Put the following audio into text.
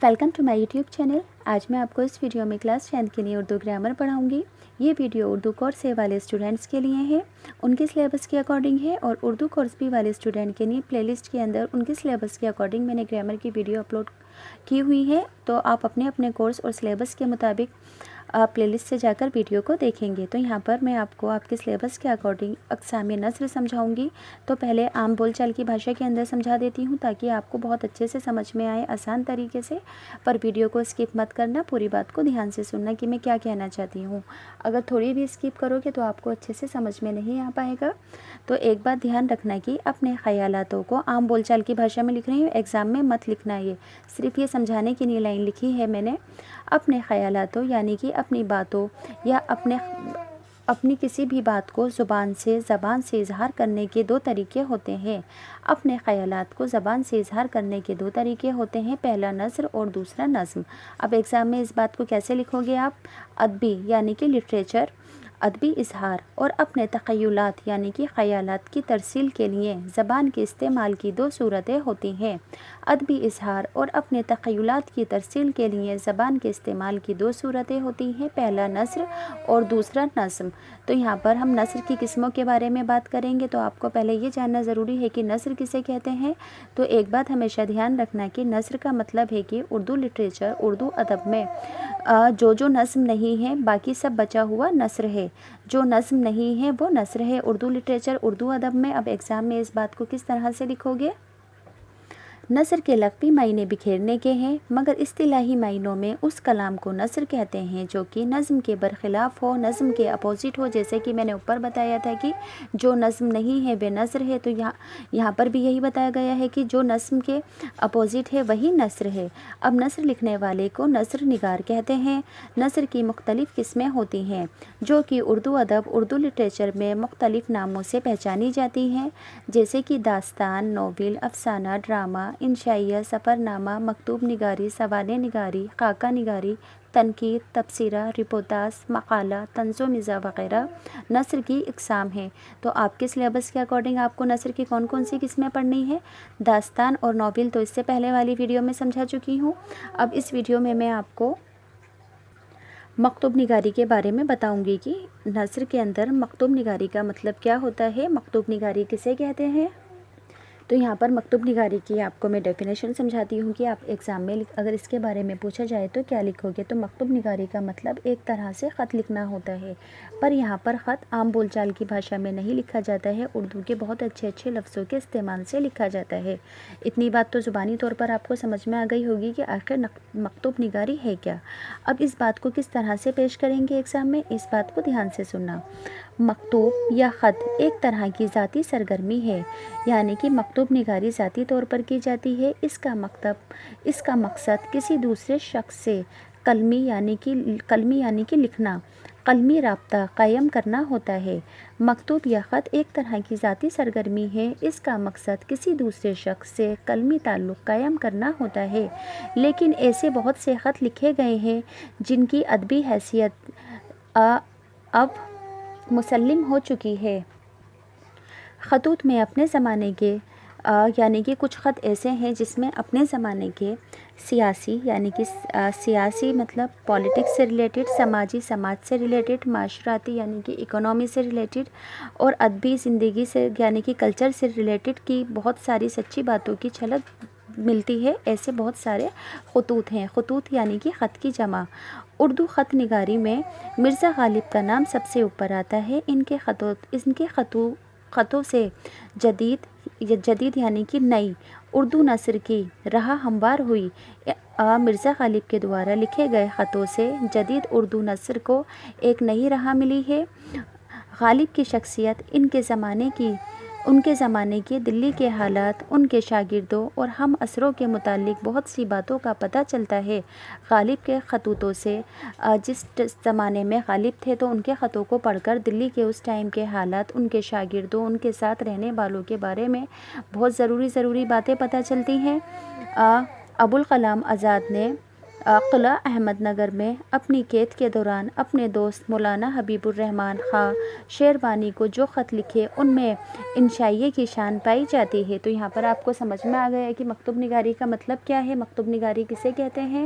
Welcome to my YouTube channel. आज मैं आपको इस वीडियो में क्लास 10 के लिए उर्दू ग्रामर पढ़ाऊंगी। ये वीडियो उर्दू कोर्स ए वाले स्टूडेंट्स के लिए है, उनके सिलेबस के अकॉर्डिंग है, और उर्दू कोर्स बी वाले स्टूडेंट के लिए प्लेलिस्ट के अंदर उनके सिलेबस के अकॉर्डिंग मैंने ग्रामर की वीडियो अपलोड की हुई है। तो आप अपने अपने कोर्स और सिलेबस के मुताबिक प्लेलिस्ट से जाकर वीडियो को देखेंगे। तो यहाँ पर मैं आपको आपके सिलेबस के अकॉर्डिंग अक़साम नस्र समझाऊंगी। तो पहले आम बोलचाल की भाषा के अंदर समझा देती हूँ ताकि आपको बहुत अच्छे से समझ में आए आसान तरीके से। पर वीडियो को स्किप मत करना, पूरी बात को ध्यान से सुनना कि मैं क्या कहना चाहती हूँ। अगर थोड़ी भी स्किप करोगे तो आपको अच्छे से समझ में नहीं आ पाएगा। तो एक बात ध्यान रखना कि अपने ख़यालातों को आम बोलचाल की भाषा में लिख रही हूँ, एग्ज़ाम में मत लिखना। ये सिर्फ ये समझाने की लिए लाइन लिखी है मैंने। अपने ख़यालातों यानी कि अपनी बातों या अपनी किसी भी बात को ज़बान से इज़हार करने के दो तरीके होते हैं। अपने ख़यालात को ज़बान से इज़हार करने के दो तरीके होते हैं, पहला नज़्र और दूसरा नज़्म। अब एग्ज़ाम में इस बात को कैसे लिखोगे आप? अदबी यानी कि लिटरेचर, अदबी इज़हार, और अपने तख़य्युलात यानी कि ख़यालात की तरसील के लिए ज़बान के इस्तेमाल की दो सूरतें होती हैं। अदबी इज़हार और अपने तख़य्युलात की तरसील के लिए ज़बान के इस्तेमाल की दो सूरतें होती हैं, पहला नस्र और दूसरा नज़्म। तो यहाँ पर हम नस्र की किस्मों के बारे में बात करेंगे। तो आपको पहले ये जानना ज़रूरी है कि नस्र किसे कहते हैं। तो एक बात हमेशा ध्यान रखना कि नस्र का मतलब है कि उर्दू लिटरेचर, उर्दू अदब में जो नज़्म नहीं है बाकी सब बचा हुआ नस्र है। जो नज़्म नहीं है वो नस्र है उर्दू लिटरेचर, उर्दू अदब में। अब एग्ज़ाम में इस बात को किस तरह से लिखोगे? नस्र के लग़वी मायने बिखेरने के हैं, मगर इस्तिलाही मायनों में उस कलाम को नस्र कहते हैं जो कि नज़्म के बरखिलाफ़ हो, नज़्म के अपोजिट हो। जैसे कि मैंने ऊपर बताया था कि जो नज़्म नहीं है वे नस्र है, तो यहाँ पर भी यही बताया गया है कि जो नज़्म के अपोजिट है वही नस्र है। अब नस्र लिखने वाले को नस्र निगार कहते हैं। नस्र की मुख्तलिफ़ किस्में होती हैं जो कि उर्दू अदब, उर्दू लिटरेचर में मुख्तलिफ़ नामों से पहचानी जाती हैं, जैसे कि दास्तान, नोवेल, अफसाना, ड्रामा, इंशाइया, सफ़रनामा, मकतूब निगारी, सवाल निगारी, खाका निगारी, तनकीद, तबसरा, रिपोर्टाज, मकाला, तंज़ो मिज़ा वग़ैरह नस्र की इक़साम हैं। तो आपके सिलेबस के अकॉर्डिंग आपको नस्र की कौन कौन सी किस्में पढ़नी है? दास्तान और नोवेल तो इससे पहले वाली वीडियो में समझा चुकी हूँ। अब इस वीडियो में मैं आपको मकतूब निगारी के बारे में बताऊंगी कि नस्र के अंदर मकतूब निगारी का मतलब क्या होता है, मकतूब निगारी किसे कहते हैं। तो यहाँ पर मकतूब निगारी की आपको मैं डेफिनेशन समझाती हूँ कि आप एग्ज़ाम में अगर इसके बारे में पूछा जाए तो क्या लिखोगे। तो मकतूब निगारी का मतलब एक तरह से ख़त लिखना होता है, पर यहाँ पर ख़त आम बोलचाल की भाषा में नहीं लिखा जाता है, उर्दू के बहुत अच्छे अच्छे लफ्ज़ों के इस्तेमाल से लिखा जाता है। इतनी बात तो ज़ुबानी तौर पर आपको समझ में आ गई होगी कि आखिर मकतूब निगारी है क्या। अब इस बात को किस तरह से पेश करेंगे एग्ज़ाम में, इस बात को ध्यान से सुनना। मकतूब या ख़त एक तरह की ज़ाती सरगर्मी है, यानी कि मकतूब निगारी ज़ाती तौर पर की जाती है। इसका मकसद किसी दूसरे शख्स से कलमी यानी कि लिखना, कलमी राब्ता कायम करना होता है। मकतूब या ख़त एक तरह की ज़ाती सरगर्मी है, इसका मकसद किसी दूसरे शख्स से कलमी ताल्लुक़ कायम करना होता है। लेकिन ऐसे बहुत से ख़त लिखे गए हैं जिनकी अदबी हैसियत अब मुसल्लिम हो चुकी है। ख़तूत में अपने ज़माने के यानी कि कुछ ख़त ऐसे हैं जिसमें अपने ज़माने के सियासी यानी कि सियासी मतलब पॉलिटिक्स से रिलेटेड, समाज से रिलेटेड, माशराती यानी कि इकोनॉमी से रिलेटेड, और अदबी ज़िंदगी से यानी कि कल्चर से रिलेटेड की बहुत सारी सच्ची बातों की झलक मिलती है। ऐसे बहुत सारे ख़तूत हैं। ख़तूत यानी कि ख़त की जमा। उर्दू ख़त निगारी में मिर्ज़ा गालिब का नाम सबसे ऊपर आता है। इनके ख़तों से जदीद यानी कि नई उर्दू नस्र की राह हमवार हुई। मिर्ज़ा गालिब के द्वारा लिखे गए ख़तों से जदीद उर्दू नस्र को एक नई राह मिली है। गालिब की शख्सियत उनके ज़माने के दिल्ली के हालात, उनके शागिर्दों और हम असरों के मुतालिक बहुत सी बातों का पता चलता है। गालिब के ख़तूतों से जिस ज़माने में गालिब थे तो उनके ख़तों को पढ़कर दिल्ली के उस टाइम के हालात, उनके शागिर्दों, उनके साथ रहने वालों के बारे में बहुत ज़रूरी बातें पता चलती हैं। अबुल कलाम आज़ाद ने قلعہ احمد نگر میں اپنی قید کے دوران اپنے دوست مولانا حبیب الرحمن خان شیروانی کو جو خط لکھے ان میں انشائیے کی شان پائی جاتی ہے۔ تو یہاں پر آپ کو سمجھ میں آ گیا ہے کہ مکتوب نگاری کا مطلب کیا ہے، مکتوب نگاری کسے کہتے ہیں۔